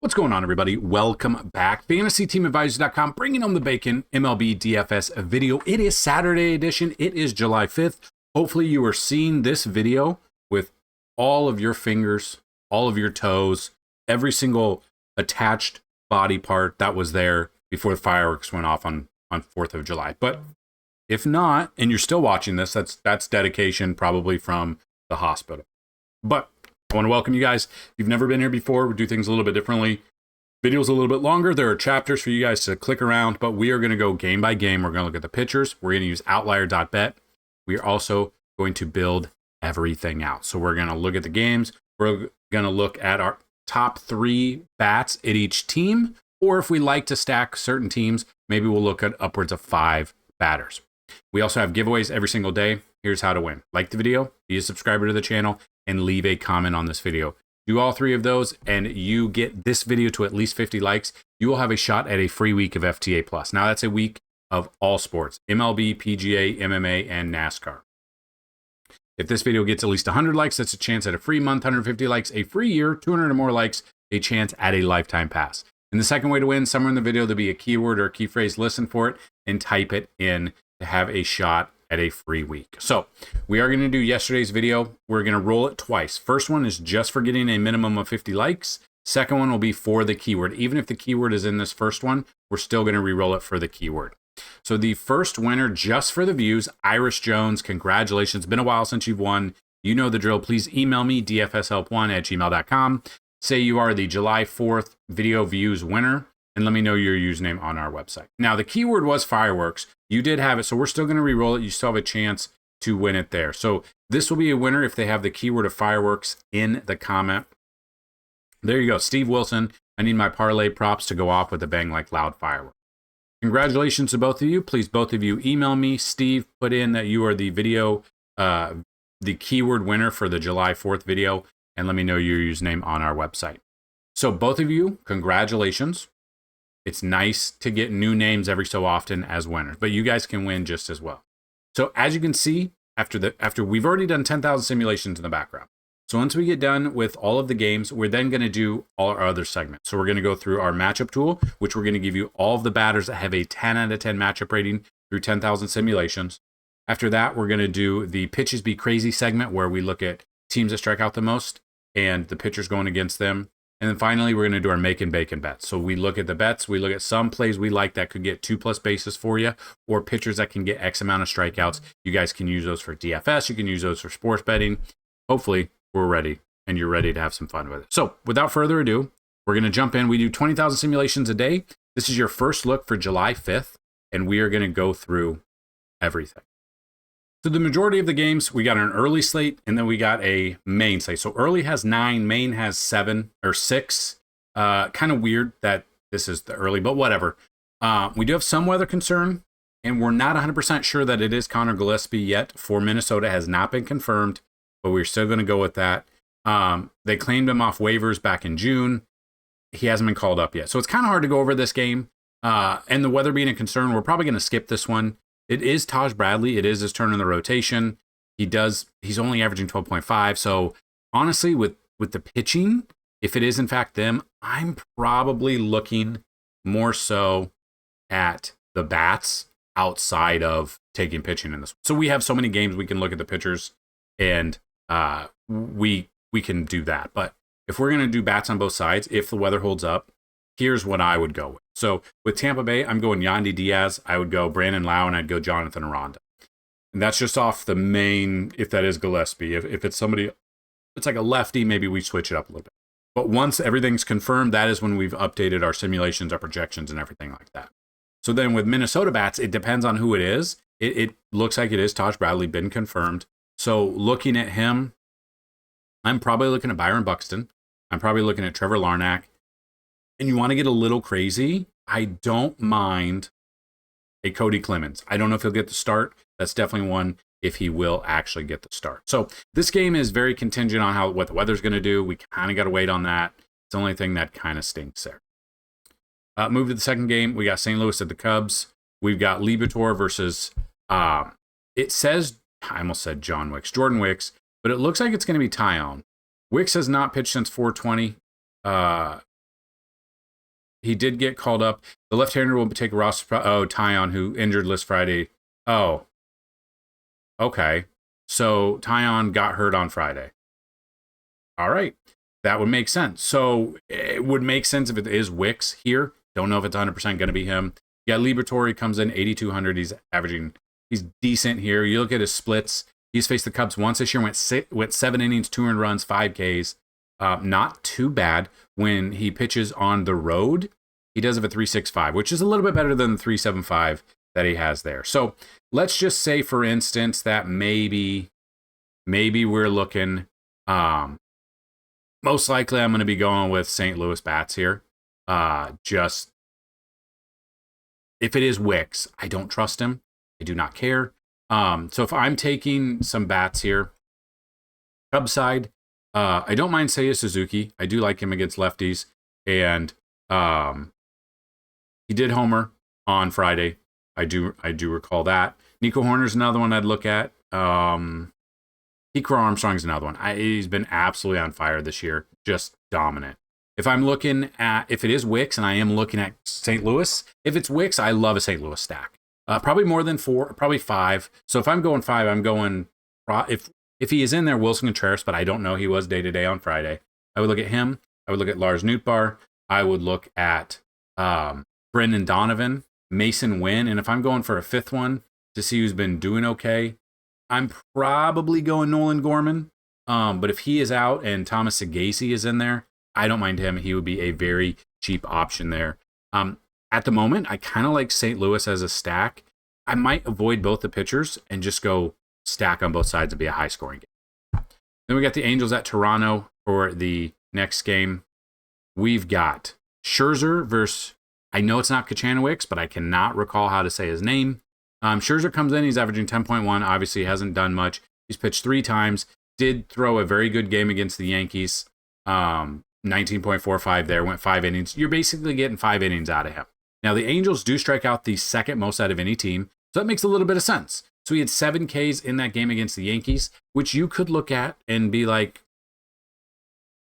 What's going on, everybody? Welcome back. FantasyTeamAdvisors.com, bringing home the bacon, MLB DFS video. It is Saturday edition. It is July 5th. Hopefully you are seeing this video with all of your fingers, all of your toes, every single attached body part that was there before the fireworks went off on 4th of July. But if not, and you're still watching this, that's dedication probably from the hospital. But I want to welcome you guys. If you've never been here before, we do things a little bit differently. Videos a little bit longer. There are chapters for you guys to click around, but we are going to go game by game. We're going to look at the pitchers. We're going to use outlier.bet. We are also going to build everything out. So we're going to look at the games. We're going to look at our top 3 bats at each team, or if we like to stack certain teams, maybe we'll look at upwards of 5 batters. We also have giveaways every single day. Here's how to win. Like the video, be a subscriber to the channel, and leave a comment on this video. Do all 3 of those, and you get this video to at least 50 likes. You will have a shot at a free week of FTA+. Now, that's a week of all sports, MLB, PGA, MMA, and NASCAR. If this video gets at least 100 likes, that's a chance at a free month, 150 likes, a free year, 200 or more likes, a chance at a lifetime pass. And the second way to win, somewhere in the video, there'll be a keyword or a key phrase. Listen for it and type it in to have a shot at a free week. So we are going to do yesterday's video. We're going to roll it twice. First one is just for getting a minimum of 50 likes. Second one will be for the keyword. Even if the keyword is in this first one, we're still going to re-roll it for the keyword. So the first winner, just for the views, Iris Jones, congratulations. It's been a while since you've won. You know the drill. Please email me, dfshelp1@gmail.com. Say you are the July 4th video views winner, and let me know your username on our website. Now, the keyword was fireworks. You did have it, so we're still going to re-roll it. You still have a chance to win it there. So this will be a winner if they have the keyword of fireworks in the comment. There you go. Steve Wilson, I need my parlay props to go off with a bang like loud fireworks. Congratulations to both of you. Please, both of you, email me. Steve, put in that you are the video, the keyword winner for the July 4th video, and let me know your username on our website. So both of you, congratulations. It's nice to get new names every so often as winners, but you guys can win just as well. So as you can see, after we've already done 10,000 simulations in the background. So once we get done with all of the games, we're then going to do all our other segments. So we're going to go through our matchup tool, which we're going to give you all of the batters that have a 10 out of 10 matchup rating through 10,000 simulations. After that, we're going to do the Pitches Be Crazy segment, where we look at teams that strike out the most and the pitchers going against them. And then finally, we're going to do our make and bacon bets. So we look at the bets. We look at some plays we like that could get 2+ bases for you, or pitchers that can get X amount of strikeouts. You guys can use those for DFS. You can use those for sports betting. Hopefully, we're ready and you're ready to have some fun with it. So without further ado, we're going to jump in. We do 20,000 simulations a day. This is your first look for July 5th, and we are going to go through everything. So the majority of the games, we got an early slate, and then we got a main slate. So early has 9, main has 7 or 6. Kind of weird that this is the early, but whatever. We do have some weather concern, and we're not 100% sure that it is Connor Gillespie yet. For Minnesota, has not been confirmed, but we're still going to go with that. They claimed him off waivers back in June. He hasn't been called up yet. So it's kind of hard to go over this game. And the weather being a concern, we're probably going to skip this one. It is Taj Bradley. It is his turn in the rotation. He's only averaging 12.5. So honestly, with the pitching, if it is in fact them, I'm probably looking more so at the bats outside of taking pitching in this one. So we have so many games we can look at the pitchers, and we can do that. But if we're going to do bats on both sides, if the weather holds up, here's what I would go with. So with Tampa Bay, I'm going Yandy Diaz. I would go Brandon Lau, and I'd go Jonathan Aranda. And that's just off the main, if that is Gillespie. If it's somebody, it's like a lefty, maybe we switch it up a little bit. But once everything's confirmed, that is when we've updated our simulations, our projections, and everything like that. So then with Minnesota bats, it depends on who it is. It looks like it is Taj Bradley, been confirmed. So looking at him, I'm probably looking at Byron Buxton. I'm probably looking at Trevor Larnach. And you want to get a little crazy, I don't mind a Cody Clemens. I don't know if he'll get the start. That's definitely one if he will actually get the start. So this game is very contingent on what the weather's going to do. We kind of got to wait on that. It's the only thing that kind of stinks there. Move to the second game. We got St. Louis at the Cubs. We've got Liberatore versus, it says, I almost said Jordan Wicks, but it looks like it's going to be Tyon. Wicks has not pitched since 420. he did get called up. The left-hander will take a roster. Tyon, who injured list Friday. Oh, okay. So Tyon got hurt on Friday. All right. That would make sense. So it would make sense if it is Wicks here. Don't know if it's 100% going to be him. Yeah, Liberatore comes in 8,200. He's decent here. You look at his splits. He's faced the Cubs once this year, went 7 innings, 2 earned runs, 5 Ks. Not too bad. When he pitches on the road, he does have a 3.65, which is a little bit better than the 3.75 that he has there. So let's just say, for instance, that maybe we're looking. Most likely, I'm going to be going with St. Louis bats here. Just if it is Wicks, I don't trust him. I do not care. So if I'm taking some bats here, Cubs side, I don't mind Seiya Suzuki. I do like him against lefties, and he did homer on Friday. I do recall that. Nico Horner's another one I'd look at. Hikro Armstrong's another one. He's been absolutely on fire this year, just dominant. If I'm looking at, if it is Wicks, and I am looking at St. Louis, if it's Wicks, I love a St. Louis stack. Probably more than 4, probably 5. So if I'm going 5, I'm going, if he is in there, Wilson Contreras, but I don't know, he was day-to-day on Friday. I would look at him. I would look at Lars Nootbaar. I would look at Brendan Donovan, Mason Wynn, and if I'm going for a 5th one to see who's been doing okay, I'm probably going Nolan Gorman. But if he is out and Thomas Sagasi is in there, I don't mind him. He would be a very cheap option there. At the moment, I kind of like St. Louis as a stack. I might avoid both the pitchers and just go stack on both sides and be a high-scoring game. Then we got the Angels at Toronto for the next game. We've got Scherzer versus, I know it's not Kachanowicz, but I cannot recall how to say his name. Scherzer comes in, he's averaging 10.1. Obviously, he hasn't done much. He's pitched 3 times. Did throw a very good game against the Yankees. 19.45 there, went 5 innings. You're basically getting 5 innings out of him. Now, the Angels do strike out the second most out of any team, so that makes a little bit of sense. So he had 7 Ks in that game against the Yankees, which you could look at and be like,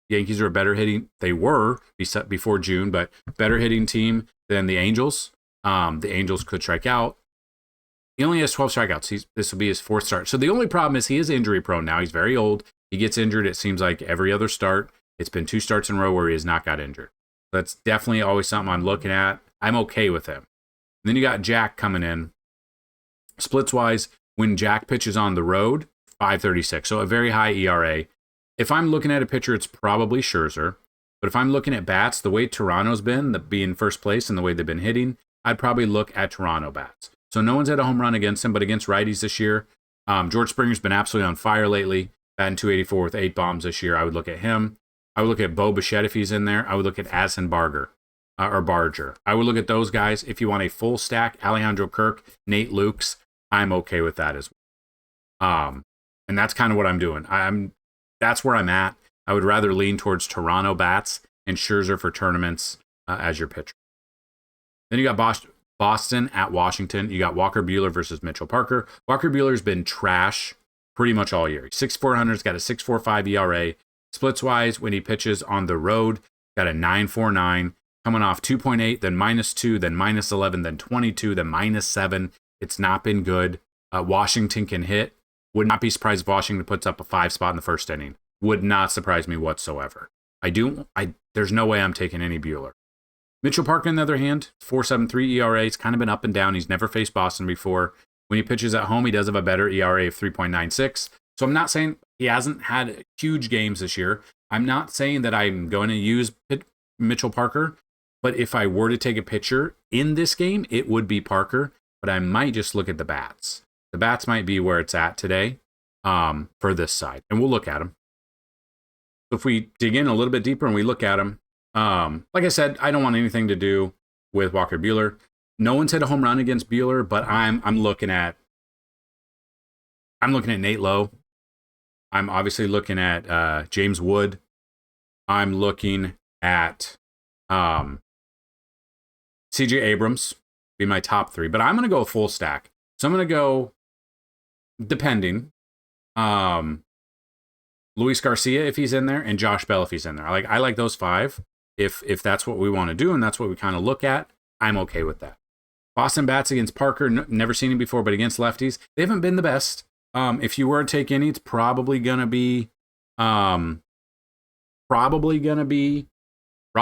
Yankees are a better hitting, they were before June, but better hitting team than the Angels. The Angels could strike out. He only has 12 strikeouts. This will be his 4th start. So the only problem is he is injury prone now. He's very old. He gets injured, it seems like, every other start. It's been 2 starts in a row where he has not got injured. That's definitely always something I'm looking at. I'm okay with him. And then you got Jack coming in. Splits-wise, when Jack pitches on the road, 5.36. So a very high ERA. If I'm looking at a pitcher, it's probably Scherzer. But if I'm looking at bats, the way Toronto's been, being first place and the way they've been hitting, I'd probably look at Toronto bats. So no one's had a home run against him, but against righties this year. George Springer's been absolutely on fire lately. Batting 284 with 8 bombs this year. I would look at him. I would look at Bo Bichette if he's in there. I would look at Addison Barger. Barger. I would look at those guys. If you want a full stack, Alejandro Kirk, Nate Lukes, I'm okay with that as well. And that's kind of what I'm doing. That's where I'm at. I would rather lean towards Toronto bats and Scherzer for tournaments as your pitcher. Then you got Boston at Washington. You got Walker Buehler versus Mitchell Parker. Walker Buehler's been trash pretty much all year. 6.400's got a 6.45 ERA. Splits-wise, when he pitches on the road, got a 9.49. Coming off 2.8, then -2, then -11, then 22, then -7. It's not been good. Washington can hit. Would not be surprised if Washington puts up a 5 spot in the first inning. Would not surprise me whatsoever. There's no way I'm taking any Buehler. Mitchell Parker, on the other hand, 4.73 ERA. It's kind of been up and down. He's never faced Boston before. When he pitches at home, he does have a better ERA of 3.96. So I'm not saying he hasn't had huge games this year. I'm not saying that I'm going to use Mitchell Parker. But if I were to take a pitcher in this game, it would be Parker. But I might just look at the bats. The bats might be where it's at today for this side. And we'll look at them. So if we dig in a little bit deeper and we look at them, like I said, I don't want anything to do with Walker Buehler. No one's hit a home run against Buehler, but I'm looking at Nate Lowe. I'm obviously looking at James Wood. I'm looking at CJ Abrams, be my top 3, but I'm going to go a full stack. So I'm going to go, depending, Luis Garcia if he's in there, and Josh Bell if he's in there. I like those 5. if that's what we want to do and that's what we kind of look at, I'm okay with that. Boston bats against Parker, never seen him before, but against lefties, they haven't been the best. If you were to take any, it's probably gonna be Rob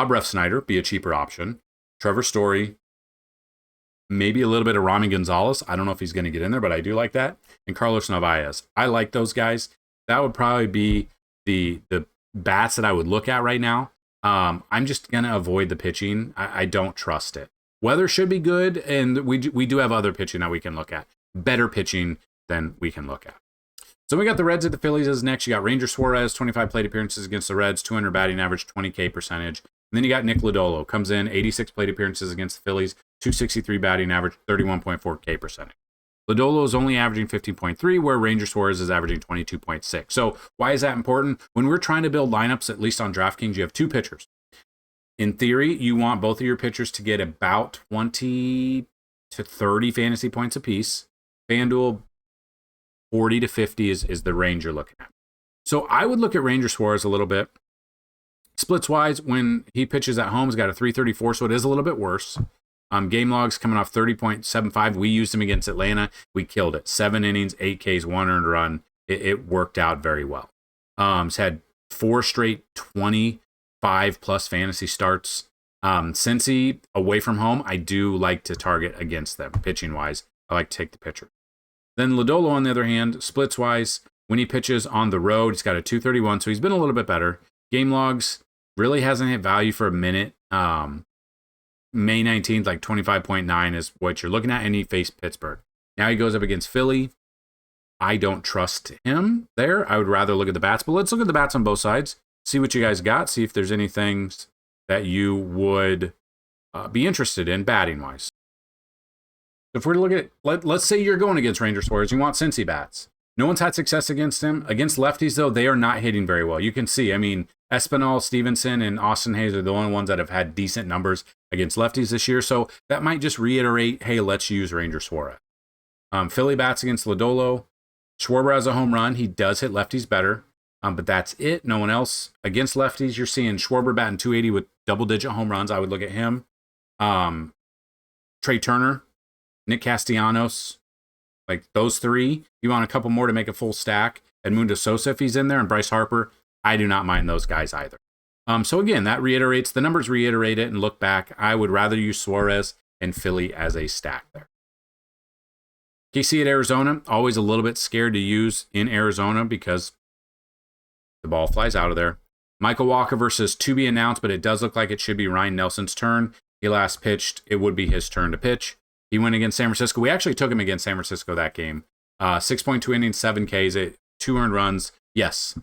Refsnyder, be a cheaper option. Trevor Story, maybe a little bit of Rami Gonzalez. I don't know if he's going to get in there, but I do like that. And Carlos Narvaez. I like those guys. That would probably be the bats that I would look at right now. I'm just going to avoid the pitching. I don't trust it. Weather should be good, and we do have other pitching that we can look at. Better pitching than we can look at. So we got the Reds at the Phillies as next. You got Ranger Suarez, 25 plate appearances against the Reds, 200 batting average, 20K percentage. And then you got Nick Lodolo, comes in, 86 plate appearances against the Phillies, 263 batting average, 31.4K percentage. Lodolo is only averaging 15.3, where Ranger Suarez is averaging 22.6. So why is that important? When we're trying to build lineups, at least on DraftKings, you have two pitchers. In theory, you want both of your pitchers to get about 20 to 30 fantasy points apiece. FanDuel, 40 to 50 is the range you're looking at. So I would look at Ranger Suarez a little bit. Splits-wise, when he pitches at home, he's got a 334, so it is a little bit worse. Game logs coming off 30.75. We used him against Atlanta. We killed it. 7 innings, 8 Ks, 1 earned run. It worked out very well. He's had 4 straight 25-plus fantasy starts. Cincy, away from home, I do like to target against them, pitching-wise. I like to take the pitcher. Then Lodolo, on the other hand, splits-wise, when he pitches on the road, he's got a 231, so he's been a little bit better. Game logs really hasn't hit value for a minute. May 19th, like 25.9 is what you're looking at, and he faced Pittsburgh. Now he goes up against Philly. I don't trust him there. I would rather look at the bats, but let's look at the bats on both sides, see what you guys got, see if there's anything that you would be interested in batting-wise. If we're to look at, let's say you're going against Ranger Suarez, you want Cincy bats. No one's had success against him. Against lefties, though, they are not hitting very well. You can see, I mean, Espinal, Stevenson, and Austin Hayes are the only ones that have had decent numbers against lefties this year. So that might just reiterate, hey, let's use Ranger Suarez. Philly bats against Lodolo. Schwarber has a home run. He does hit lefties better, but that's it. No one else. Against lefties, you're seeing Schwarber batting 280 with double-digit home runs. I would look at him. Trey Turner, Nick Castellanos, like those three. You want a couple more to make a full stack. Edmundo Sosa, if he's in there, and Bryce Harper. I do not mind those guys either. So again, that reiterates, the numbers reiterate it, and look back. I would rather use Suarez and Philly as a stack there. KC at Arizona, always a little bit scared to use in Arizona because the ball flies out of there. Michael Walker versus to be announced, but it does look like it should be Ryan Nelson's turn. He last pitched. It would be his turn to pitch. He went against San Francisco. We actually took him against San Francisco that game. 6.2 innings, 7 Ks, 2 earned runs. Yes.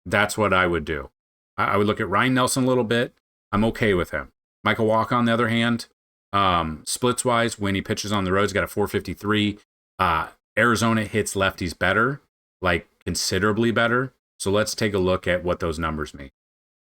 That's what I would do. I would look at Ryan Nelson a little bit. I'm okay with him. Michael Walker, on the other hand, splits-wise, when he pitches on the road, he's got a 453. Arizona hits lefties better, like considerably better. So let's take a look at what those numbers mean.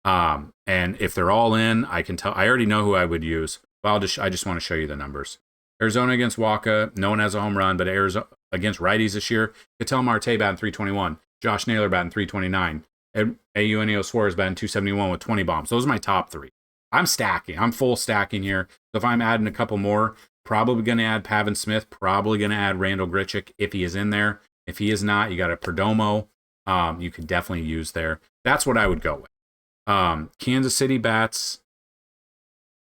And if they're all in, I can tell. I already know who I would use. But I just want to show you the numbers. Arizona against Waka, no one has a home run, but Arizona against righties this year, Ketel Marte batting 321, Josh Naylor batting 329, and Eugenio Suarez batting 271 with 20 bombs. Those are my top 3. I'm stacking. I'm full stacking here. So if I'm adding a couple more, probably going to add Pavin Smith, probably going to add Randall Grichuk if he is in there. If he is not, you got a Perdomo. You could definitely use there. That's what I would go with. Kansas City bats.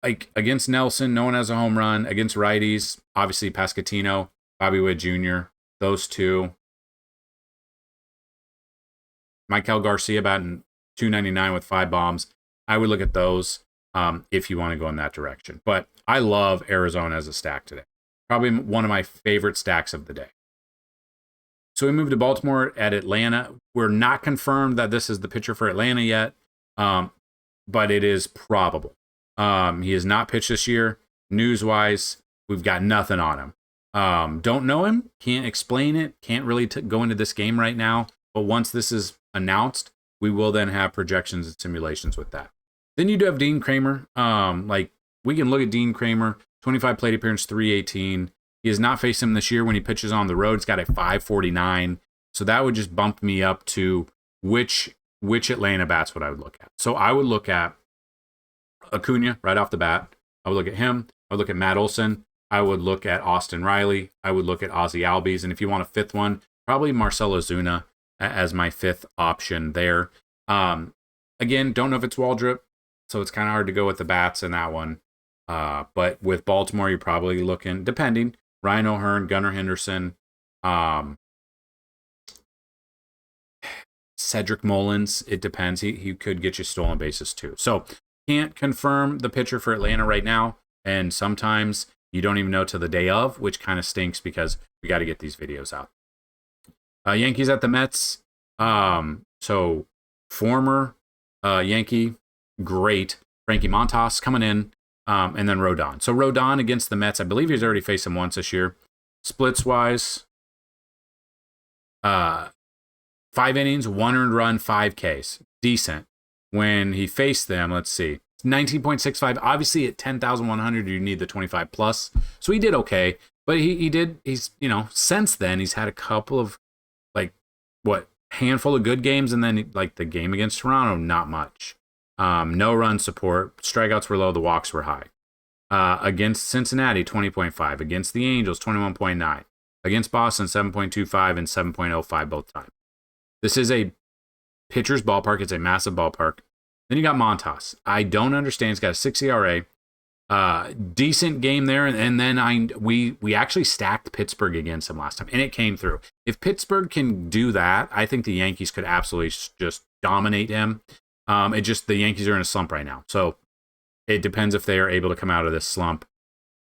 Like against Nelson, no one has a home run. Against righties, obviously Pasquantino, Bobby Witt Jr., those two. Michael Garcia batting 299 with 5 bombs. I would look at those if you want to go in that direction. But I love Arizona as a stack today. Probably one of my favorite stacks of the day. So we move to Baltimore at Atlanta. We're not confirmed that this is the pitcher for Atlanta yet, but it is probable. He has not pitched this year. News-wise, we've got nothing on him. Don't know him. Can't explain it. Can't really go into this game right now. But once this is announced, we will then have projections and simulations with that. Then you do have Dean Kramer. We can look at Dean Kramer. 25 plate appearance, 318. He has not faced him this year when he pitches on the road. He's got a 549. So that would just bump me up to which which Atlanta bats what I would look at. So I would look at Acuna right off the bat. I would look at him. I would look at Matt Olson. I would look at Austin Riley. I would look at Ozzy Albies. And if you want a fifth one, probably Marcell Ozuna as my fifth option there. Again, don't know if it's Waldrop, so it's kind of hard to go with the bats in that one. But with Baltimore, you're probably looking, depending, Ryan O'Hearn, Gunnar Henderson, Cedric Mullins. It depends. He could get you stolen bases too. So can't confirm the pitcher for Atlanta right now. And sometimes you don't even know till the day of, which kind of stinks because we got to get these videos out. Yankees at the Mets. So former Yankee, great. Frankie Montas coming in, and then Rodon. So Rodon against the Mets, I believe he's already faced him once this year. Splits-wise, 5 innings, 1 earned run, 5 Ks. Decent. When he faced them, let's see, 19.65. Obviously, at 10,100, you need the 25 plus. So he did okay, but he's since then he's had a couple of handful of good games, and then like the game against Toronto, not much. No run support. Strikeouts were low. The walks were high. Against Cincinnati, 20.5. Against the Angels, 21.9. Against Boston, 7.25 and 7.05 both times. This is a pitcher's ballpark. It's a massive ballpark. Then you got Montas. I don't understand. He's got a 6 ERA. Decent game there, and then we actually stacked Pittsburgh against him last time, and it came through. If Pittsburgh can do that, I think the Yankees could absolutely just dominate him. The Yankees are in a slump right now, so it depends if they are able to come out of this slump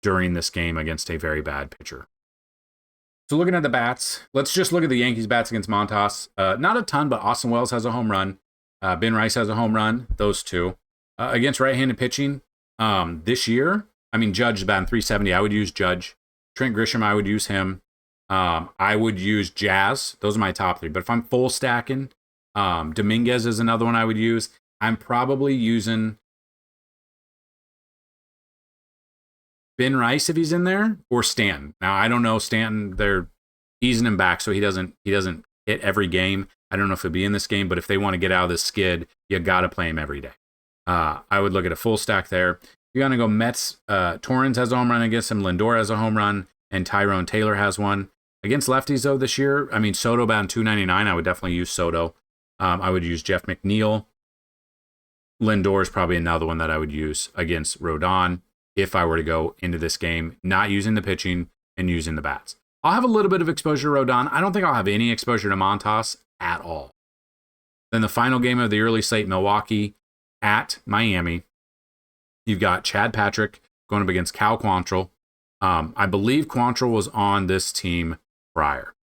during this game against a very bad pitcher. So looking at the bats, let's just look at the Yankees bats against Montas. Not a ton, but Austin Wells has a home run. Ben Rice has a home run. Those two against right-handed pitching. This year, Judge is batting 370. I would use Judge. Trent Grisham, I would use him. I would use Jazz. Those are my top 3. But if I'm full stacking, Dominguez is another one I would use. I'm probably using Ben Rice if he's in there, or Stanton. Now, I don't know Stanton. They're easing him back, so he doesn't hit every game. I don't know if he'll be in this game, but if they want to get out of this skid, you got to play him every day. I would look at a full stack there. You're going to go Mets. Torrens has a home run against him. Lindor has a home run. And Tyrone Taylor has one. Against lefties, though, this year, Soto batting 299. I would definitely use Soto. I would use Jeff McNeil. Lindor is probably another one that I would use against Rodon if I were to go into this game, not using the pitching and using the bats. I'll have a little bit of exposure to Rodon. I don't think I'll have any exposure to Montas at all. Then the final game of the early slate, Milwaukee at Miami. You've got Chad Patrick going up against Cal Quantrill. I believe Quantrill was on this team prior.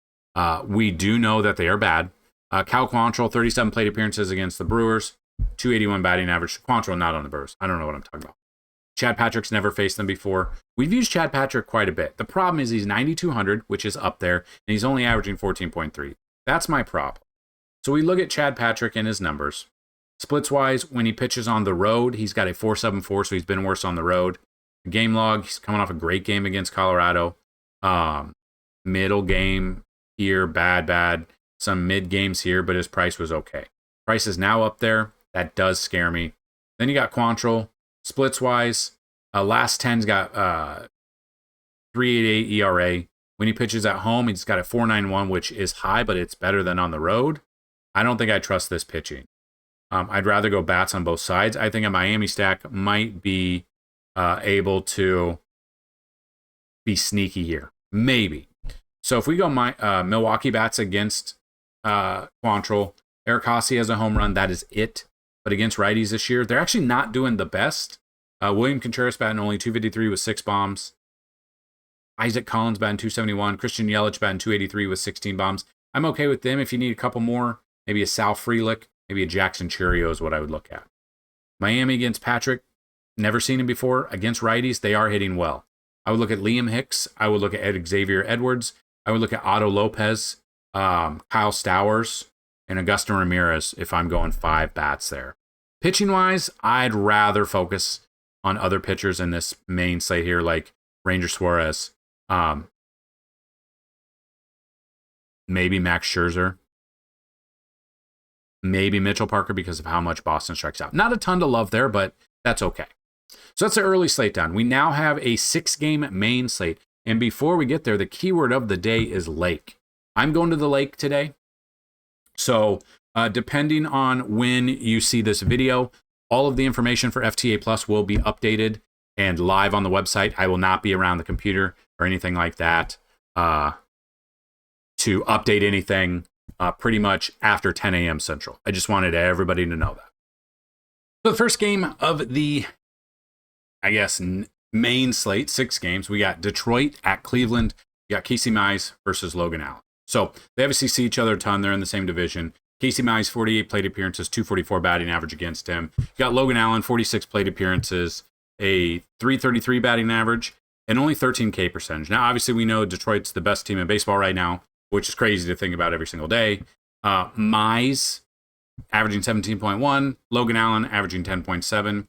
We do know that they are bad. Cal Quantrill, 37 plate appearances against the Brewers, 281 batting average. Quantrill not on the Brewers. I don't know what I'm talking about. Chad Patrick's never faced them before. We've used Chad Patrick quite a bit. The problem is he's 9,200, which is up there, and he's only averaging 14.3. That's my problem. So we look at Chad Patrick and his numbers. Splits-wise, when he pitches on the road, he's got a 4.74, so he's been worse on the road. Game log, he's coming off a great game against Colorado. Middle game here, bad. Some mid games here, but his price was okay. Price is now up there. That does scare me. Then you got Quantrill. Splits-wise, last 10's got 3.88 ERA. When he pitches at home, he's got a 4.91, which is high, but it's better than on the road. I don't think I trust this pitching. I'd rather go bats on both sides. I think a Miami stack might be able to be sneaky here. Maybe. So if we go Milwaukee bats against Quantrill, Eric Hossie has a home run. That is it. But against righties this year, they're actually not doing the best. William Contreras batting only 253 with 6 bombs. Isaac Collins batting 271. Christian Yelich batting 283 with 16 bombs. I'm okay with them. If you need a couple more, maybe a Sal Frelick, maybe a Jackson Cheerio is what I would look at. Miami against Patrick, never seen him before. Against righties, they are hitting well. I would look at Liam Hicks. I would look at Xavier Edwards. I would look at Otto Lopez, Kyle Stowers, and Augusto Ramirez if I'm going 5 bats there. Pitching-wise, I'd rather focus on other pitchers in this main slate here, like Ranger Suarez, maybe Max Scherzer, maybe Mitchell Parker because of how much Boston strikes out. Not a ton to love there, but that's okay. So that's the early slate down. We now have a 6-game main slate. And before we get there, the keyword of the day is lake. I'm going to the lake today. So depending on when you see this video, all of the information for FTA Plus will be updated and live on the website. I will not be around the computer or anything like that to update anything pretty much after 10 a.m. Central. I just wanted everybody to know that. So the first game of the, I guess, main slate, 6 games, we got Detroit at Cleveland. We got Casey Mize versus Logan Allen. So they obviously see each other a ton. They're in the same division. Casey Mize, 48 plate appearances, 244 batting average against him. You got Logan Allen, 46 plate appearances, a 333 batting average, and only 13 K percentage. Now, obviously, we know Detroit's the best team in baseball right now, which is crazy to think about every single day. Mize averaging 17.1, Logan Allen averaging 10.7.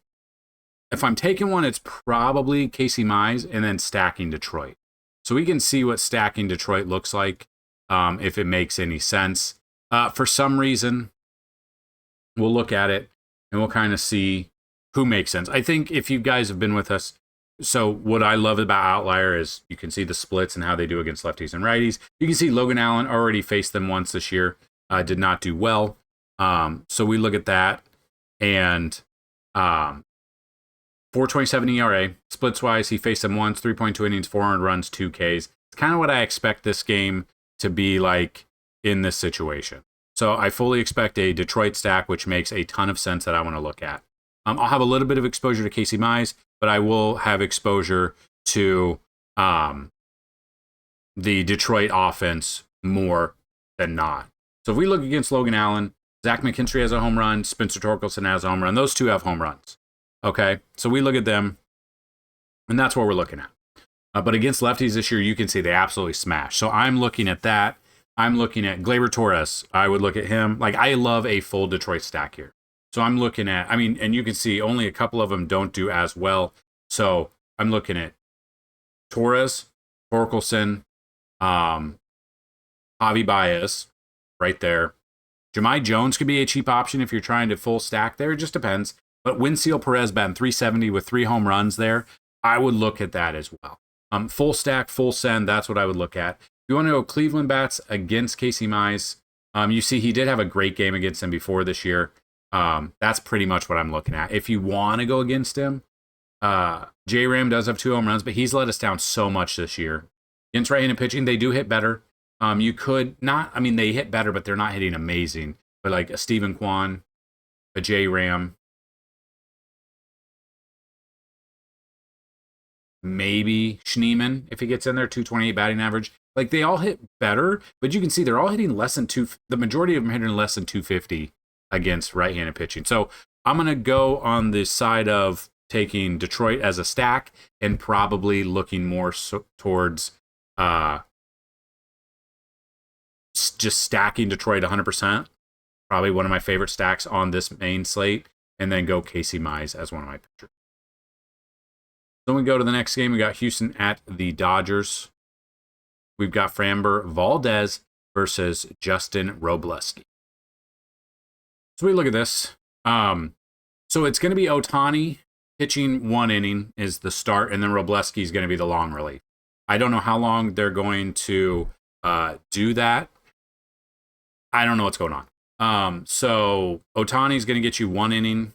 If I'm taking one, it's probably Casey Mize and then stacking Detroit. So we can see what stacking Detroit looks like if it makes any sense. For some reason, we'll look at it and we'll kind of see who makes sense. I think if you guys have been with us, so what I love about Outlier is you can see the splits and how they do against lefties and righties. You can see Logan Allen already faced them once this year, did not do well. So we look at that and 4.27 ERA, splits wise, he faced them once, 3.2 innings, 4 earned runs, 2 Ks. It's kind of what I expect this game to be like in this situation. So I fully expect a Detroit stack, which makes a ton of sense that I want to look at. I'll have a little bit of exposure to Casey Mize, but I will have exposure to the Detroit offense more than not. So if we look against Logan Allen, Zach McKinstry has a home run, Spencer Torkelson has a home run. Those two have home runs. Okay, so we look at them, and that's what we're looking at. But against lefties this year, you can see they absolutely smash. So I'm looking at that. I'm looking at Gleyber Torres. I would look at him. Like, I love a full Detroit stack here. So I'm looking at, and you can see only a couple of them don't do as well. So I'm looking at Torres, Torkelson, Javi Baez right there. Jahmai Jones could be a cheap option if you're trying to full stack there. It just depends. But Winfield Perez batting 370 with 3 home runs there, I would look at that as well. Full stack, full send, that's what I would look at. If you want to go Cleveland bats against Casey Mize, you see he did have a great game against him before this year. That's pretty much what I'm looking at. If you want to go against him, J-Ram does have 2 home runs, but he's let us down so much this year. Against right-handed pitching, they do hit better. You could not, they hit better, but they're not hitting amazing. But like a Steven Kwan, a J-Ram, maybe Schneemann, if he gets in there, 228 batting average. Like, they all hit better, but you can see they're all hitting less than the majority of them hitting less than 250 against right-handed pitching. So I'm going to go on the side of taking Detroit as a stack and probably looking more towards just stacking Detroit 100%. Probably one of my favorite stacks on this main slate, and then go Casey Mize as one of my pitchers. Then we go to the next game. We got Houston at the Dodgers. We've got Framber Valdez versus Justin Robleski. So we look at this. So it's going to be Ohtani pitching 1 inning is the start, and then Robleski is going to be the long relief. I don't know how long they're going to do that. I don't know what's going on. So Ohtani is going to get you 1 inning.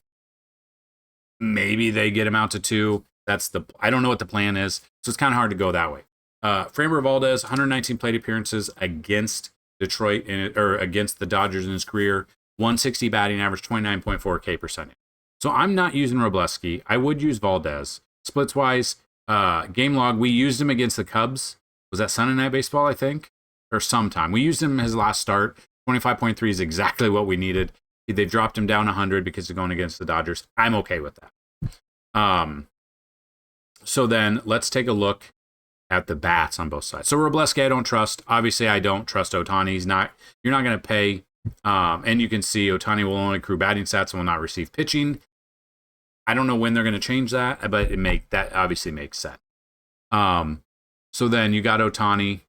Maybe they get him out to 2. I don't know what the plan is, so it's kind of hard to go that way. Framber Valdez, 119 plate appearances against Detroit or against the Dodgers in his career, 160 batting average, 29.4 K percentage. So I'm not using Robleski. I would use Valdez. Splits wise, game log, we used him against the Cubs. Was that Sunday Night Baseball, I think? Or sometime. We used him his last start. 25.3 is exactly what we needed. They've dropped him down 100 because of going against the Dodgers. I'm okay with that. So then let's take a look at the bats on both sides. So Robleski, I don't trust. Obviously, I don't trust Ohtani. You're not going to pay. And you can see Ohtani will only accrue batting stats and will not receive pitching. I don't know when they're going to change that, but that obviously makes sense. So then you got Ohtani,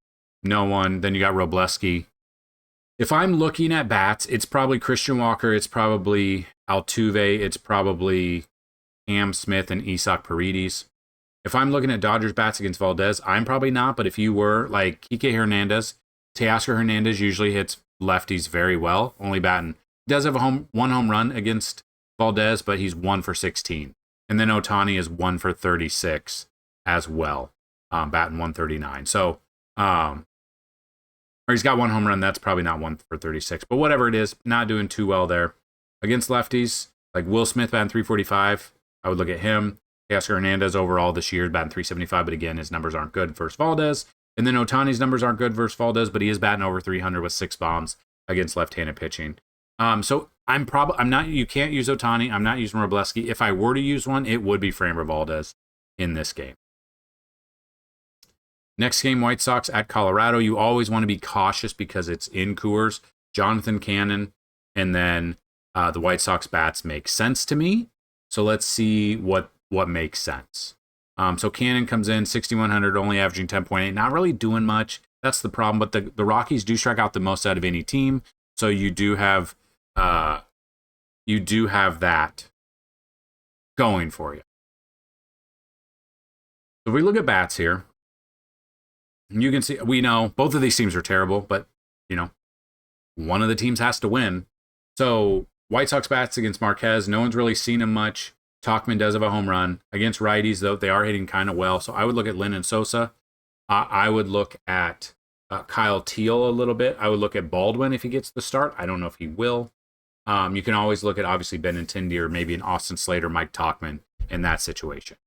no one. Then you got Robleski. If I'm looking at bats, it's probably Christian Walker, it's probably Altuve, it's probably Cam Smith and Isak Paredes. If I'm looking at Dodgers bats against Valdez, I'm probably not. But if you were, like Kike Hernandez, Teoscar Hernandez usually hits lefties very well. Only batting, does have one home run against Valdez, but he's 1 for 16. And then Ohtani is 1 for 36 as well, batting 139. So, or he's got one home run. That's probably not 1 for 36, but whatever it is, not doing too well there against lefties. Like Will Smith batting 345. I would look at him. Teoscar Hernandez overall this year is batting 375, but again, his numbers aren't good versus Valdez. And then Ohtani's numbers aren't good versus Valdez, but he is batting over 300 with 6 bombs against left-handed pitching. So I'm not. You can't use Ohtani. I'm not using Robleski. If I were to use one, it would be Framber Valdez in this game. Next game, White Sox at Colorado. You always want to be cautious because it's in Coors. Jonathan Cannon, and then the White Sox bats make sense to me. So let's see what makes sense. So Cannon comes in 6,100, only averaging 10.8, not really doing much. That's the problem. But the Rockies do strike out the most out of any team, so you do have that going for you. So if we look at bats here, you can see we know both of these teams are terrible, but one of the teams has to win. So White Sox bats against Marquez, no one's really seen him much. Tauchman does have a home run. Against righties, though, they are hitting kind of well. So I would look at Lynn and Sosa. I would look at Kyle Teal a little bit. I would look at Baldwin if he gets the start. I don't know if he will. You can always look at, obviously, Benintendi or maybe an Austin Slater, Mike Tauchman in that situation.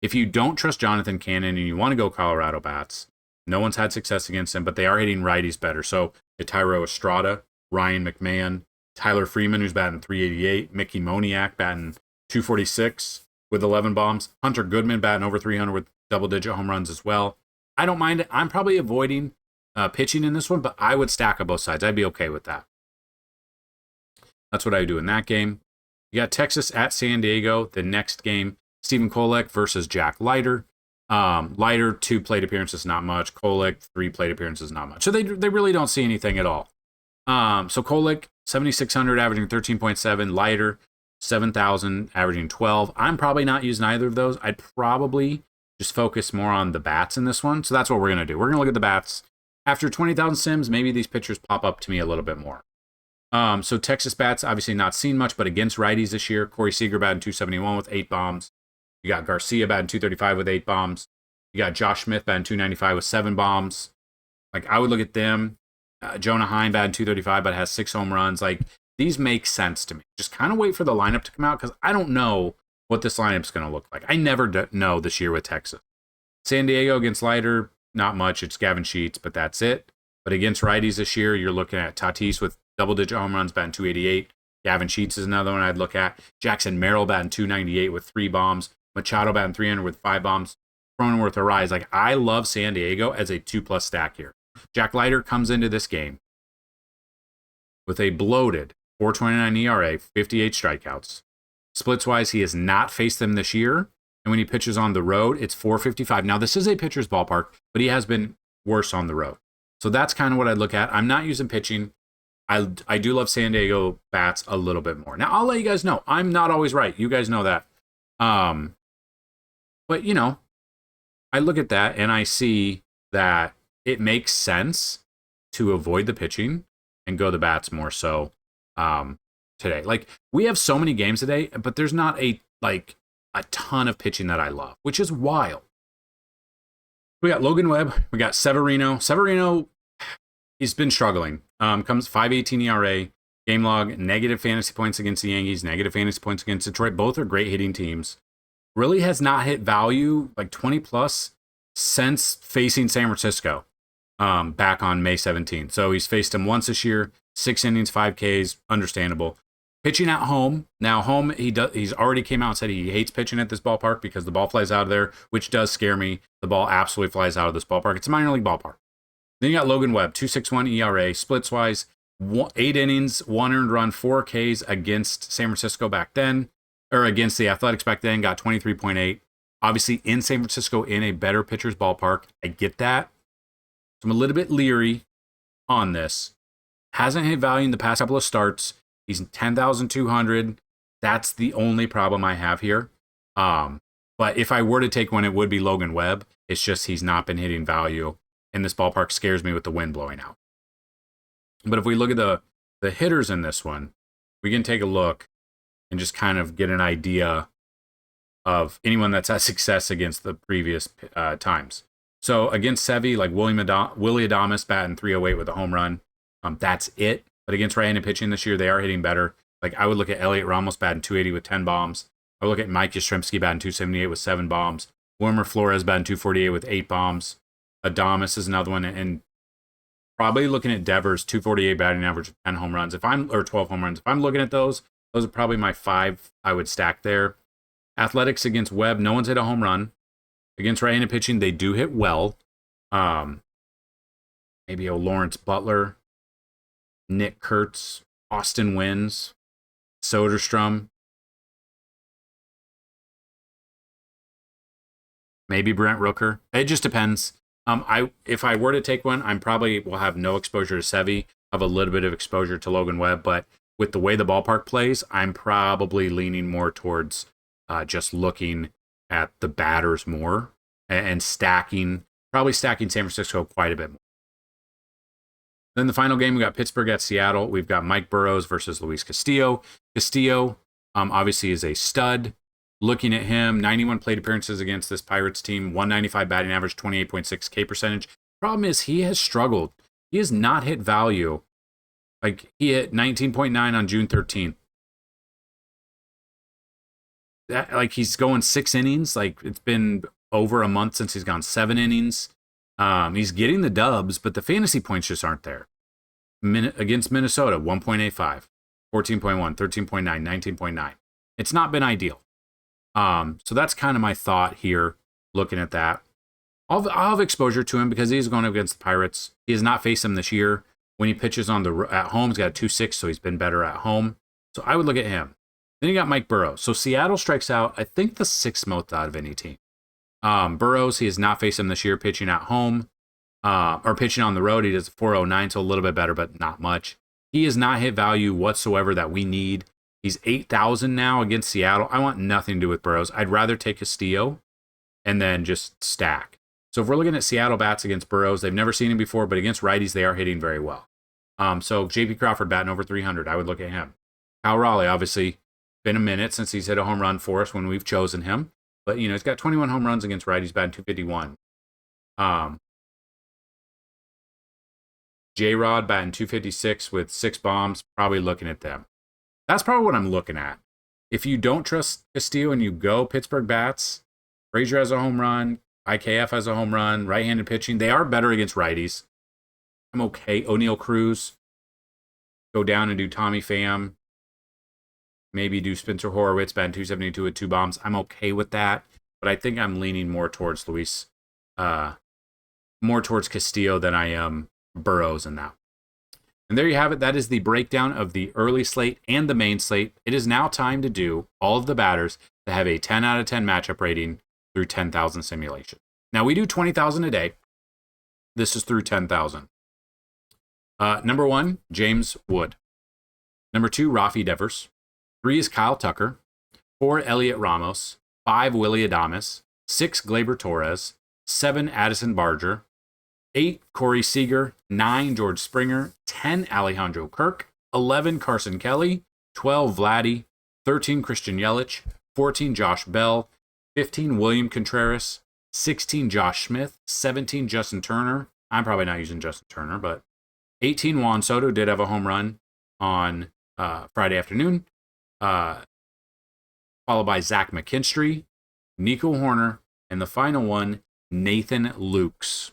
If you don't trust Jonathan Cannon and you want to go Colorado bats, no one's had success against him, but they are hitting righties better. So Tyro Estrada, Ryan McMahon, Tyler Freeman, who's batting 388, Mickey Moniak batting 246 with 11 bombs. Hunter Goodman batting over 300 with double-digit home runs as well. I don't mind it. I'm probably avoiding pitching in this one, but I would stack on both sides. I'd be okay with that. That's what I would do in that game. You got Texas at San Diego. The next game, Stephen Kolek versus Jack Leiter. Leiter, 2 plate appearances, not much. Kolek, 3 plate appearances, not much. So they really don't see anything at all. So Kolek, 7,600, averaging 13.7. Leiter, 7,000, averaging 12. I'm probably not using either of those. I'd probably just focus more on the bats in this one. So that's what we're going to do. We're going to look at the bats. After 20,000 sims, maybe these pitchers pop up to me a little bit more. So Texas bats, obviously not seen much, but against righties this year, Corey Seager batting 271 with 8 bombs. You got Garcia batting 235 with 8 bombs. You got Josh Smith batting 295 with 7 bombs. Like, I would look at them. Jonah Heim batting 235, but has 6 home runs. Like, these make sense to me. Just kind of wait for the lineup to come out because I don't know what this lineup's going to look like. I never know this year with Texas. San Diego against Leiter, not much. It's Gavin Sheets, but that's it. But against righties this year, you're looking at Tatis with double-digit home runs batting 288. Gavin Sheets is another one I'd look at. Jackson Merrill batting 298 with 3 bombs. Machado batting 300 with 5 bombs. Cronenworth a rise. Like, I love San Diego as a 2+ stack here. Jack Leiter comes into this game with a bloated 4.29 ERA, 58 strikeouts. Splits-wise, he has not faced them this year. And when he pitches on the road, it's 4.55. Now, this is a pitcher's ballpark, but he has been worse on the road. So that's kind of what I'd look at. I'm not using pitching. I do love San Diego bats a little bit more. Now, I'll let you guys know. I'm not always right. You guys know that. But, I look at that and I see that it makes sense to avoid the pitching and go the bats more so today. Like, we have so many games today, but there's not a ton of pitching that I love, which is wild. We got Logan Webb. We got Severino. Severino, he's been struggling. Comes 5.18 ERA, game log, negative fantasy points against the Yankees, negative fantasy points against Detroit. Both are great hitting teams. Really has not hit value, like 20+ since facing San Francisco back on May 17th. So he's faced him once this year, 6 innings, 5 Ks, understandable. Pitching at home. Now, home, he's already came out and said he hates pitching at this ballpark because the ball flies out of there, which does scare me. The ball absolutely flies out of this ballpark. It's a minor league ballpark. Then you got Logan Webb, 2.61 ERA, splits-wise, 8 innings, 1 earned run, 4 Ks against San Francisco back then, or against the Athletics back then, got 23.8. Obviously, in San Francisco, in a better pitcher's ballpark. I get that. So I'm a little bit leery on this. Hasn't hit value in the past couple of starts. He's 10,200. That's the only problem I have here. But if I were to take one, it would be Logan Webb. It's just he's not been hitting value, and this ballpark scares me with the wind blowing out. But if we look at the hitters in this one, we can take a look and just kind of get an idea of anyone that's had success against the previous times. So against Sevy, like Willie Adames batting 308 with a home run. That's it. But against right-handed pitching this year, they are hitting better. Like I would look at Elliot Ramos batting 280 with 10 bombs. I would look at Mike Yastrzemski batting 278 with 7 bombs. Wilmer Flores batting 248 with 8 bombs. Adames is another one, and probably looking at Devers 248 batting average, 10 home runs. Or 12 home runs. If I'm looking at those are probably my 5 I would stack there. Athletics against Webb, no one's hit a home run. Against right-handed pitching, they do hit well. Maybe Lawrence Butler, Nick Kurtz, Austin Wins, Soderstrom. Maybe Brent Rooker. It just depends. If I were to take one, I'm probably will have no exposure to Sevy. Have a little bit of exposure to Logan Webb, but with the way the ballpark plays, I'm probably leaning more towards just looking at the batters more and probably stacking San Francisco quite a bit more. Then the final game, we got Pittsburgh at Seattle. We've got Mike Burrows versus Luis Castillo. Castillo obviously is a stud. Looking at him, 91 plate appearances against this Pirates team, 195 batting average, 28.6 K percentage. Problem is he has struggled. He has not hit value. Like he hit 19.9 on June 13th. Like he's going 6 innings. Like it's been over a month since he's gone 7 innings. He's getting the dubs, but the fantasy points just aren't there. Against Minnesota, 1.85, 14.1, 13.9, 19.9. It's not been ideal. So that's kind of my thought here, looking at that. I'll have exposure to him because he's going up against the Pirates. He has not faced them this year. When he pitches at home, he's got a 2.6, so he's been better at home. So I would look at him. Then you got Mike Burrows. So Seattle strikes out, I think, the 6th most out of any team. Burrows, he has not faced him this year pitching at home or pitching on the road. He does 409, so a little bit better, but not much. He has not hit value whatsoever that we need. He's 8,000 now against Seattle. I want nothing to do with Burrows. I'd rather take Castillo and then just stack. So if we're looking at Seattle bats against Burrows, they've never seen him before, but against righties, they are hitting very well. So JP Crawford batting over 300, I would look at him. Kyle Raleigh, obviously, been a minute since he's hit a home run for us when we've chosen him. But, he's got 21 home runs against righties, batting 251. J-Rod batting 256 with 6 bombs, probably looking at them. That's probably what I'm looking at. If you don't trust Castillo and you go Pittsburgh bats, Frazier has a home run, IKF has a home run, right-handed pitching. They are better against righties. I'm okay. O'Neal Cruz. Go down and do Tommy Pham. Maybe do Spencer Horowitz, batting 272 with 2 bombs. I'm okay with that. But I think I'm leaning more towards more towards Castillo than I am Burrows in that. And there you have it. That is the breakdown of the early slate and the main slate. It is now time to do all of the batters that have a 10 out of 10 matchup rating through 10,000 simulation. Now, we do 20,000 a day. This is through 10,000. Number 1, James Wood. Number 2, Rafi Devers. 3 is Kyle Tucker. 4, Elliot Ramos. 5, Willie Adames. 6, Gleyber Torres. 7, Addison Barger. 8, Corey Seager. 9, George Springer. 10, Alejandro Kirk. 11, Carson Kelly. 12, Vladdy. 13, Christian Yelich. 14, Josh Bell. 15, William Contreras. 16, Josh Smith. 17, Justin Turner. I'm probably not using Justin Turner, but 18, Juan Soto did have a home run on Friday afternoon. Followed by Zach McKinstry, Nico Horner, and the final one, Nathan Lukes.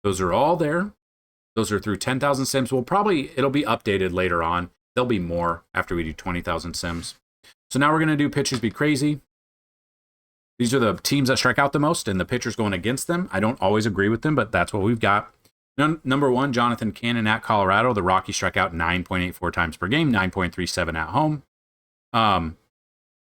Those are all there. Those are through 10,000 sims. It'll be updated later on. There'll be more after we do 20,000 sims. So now we're going to do pitchers be crazy. These are the teams that strike out the most and the pitchers going against them. I don't always agree with them, but that's what we've got. Number 1, Jonathan Cannon at Colorado. The Rockies strike out 9.84 times per game, 9.37 at home.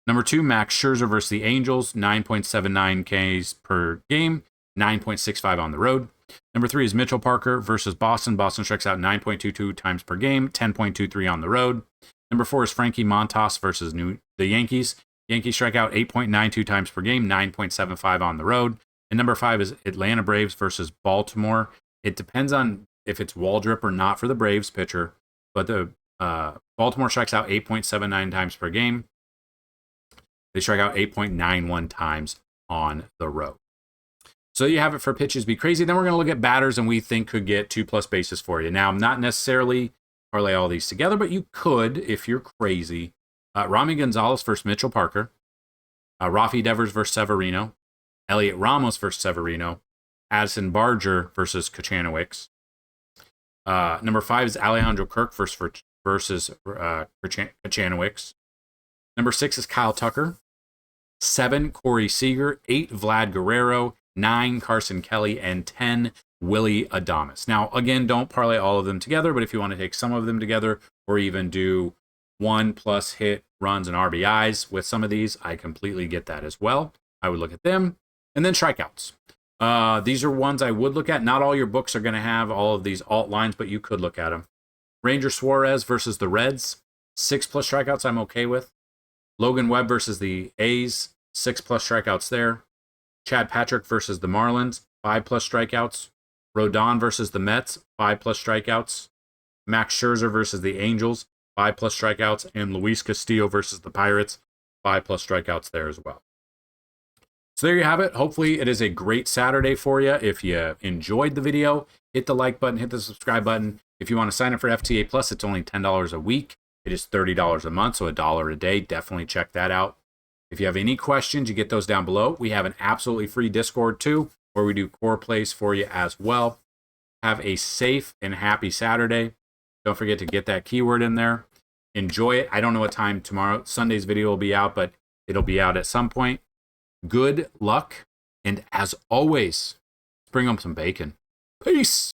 Number 2, Max Scherzer versus the Angels, 9.79 Ks per game, 9.65 on the road. Number 3 is Mitchell Parker versus Boston. Boston strikes out 9.22 times per game, 10.23 on the road. Number 4 is Frankie Montas versus the Yankees. Yankees strike out 8.92 times per game, 9.75 on the road. And number 5 is Atlanta Braves versus Baltimore. It depends on if it's Waldrop or not for the Braves pitcher, but the Baltimore strikes out 8.79 times per game. They strike out 8.91 times on the road. So you have it for pitches be crazy. Then we're going to look at batters and we think could get 2+ bases for you. Now, I'm not necessarily parlay all these together, but you could if you're crazy. Rami Gonzalez versus Mitchell Parker. Rafi Devers versus Severino. Elliot Ramos versus Severino. Addison Barger versus Kochanowicz. Number 5 is Alejandro Kirk versus Kochanowicz. Number 6 is Kyle Tucker. 7, Corey Seager. 8, Vlad Guerrero. 9, Carson Kelly. And 10, Willy Adames. Now, again, don't parlay all of them together, but if you want to take some of them together or even do 1+ hit runs and RBIs with some of these, I completely get that as well. I would look at them. And then strikeouts. These are ones I would look at. Not all your books are going to have all of these alt lines, but you could look at them. Ranger Suarez versus the Reds. 6+ strikeouts I'm okay with. Logan Webb versus the A's. 6+ strikeouts there. Chad Patrick versus the Marlins. 5+ strikeouts. Rodon versus the Mets. 5+ strikeouts. Max Scherzer versus the Angels. 5+ strikeouts. And Luis Castillo versus the Pirates. 5+ strikeouts there as well. So there you have it. Hopefully it is a great Saturday for you. If you enjoyed the video, hit the like button, hit the subscribe button. If you want to sign up for FTA Plus, it's only $10 a week. It is $30 a month, so $1 a day. Definitely check that out. If you have any questions, you get those down below. We have an absolutely free Discord too, where we do core plays for you as well. Have a safe and happy Saturday. Don't forget to get that keyword in there. Enjoy it. I don't know what time tomorrow, Sunday's video will be out, but it'll be out at some point. Good luck, and as always, bring home some bacon. Peace.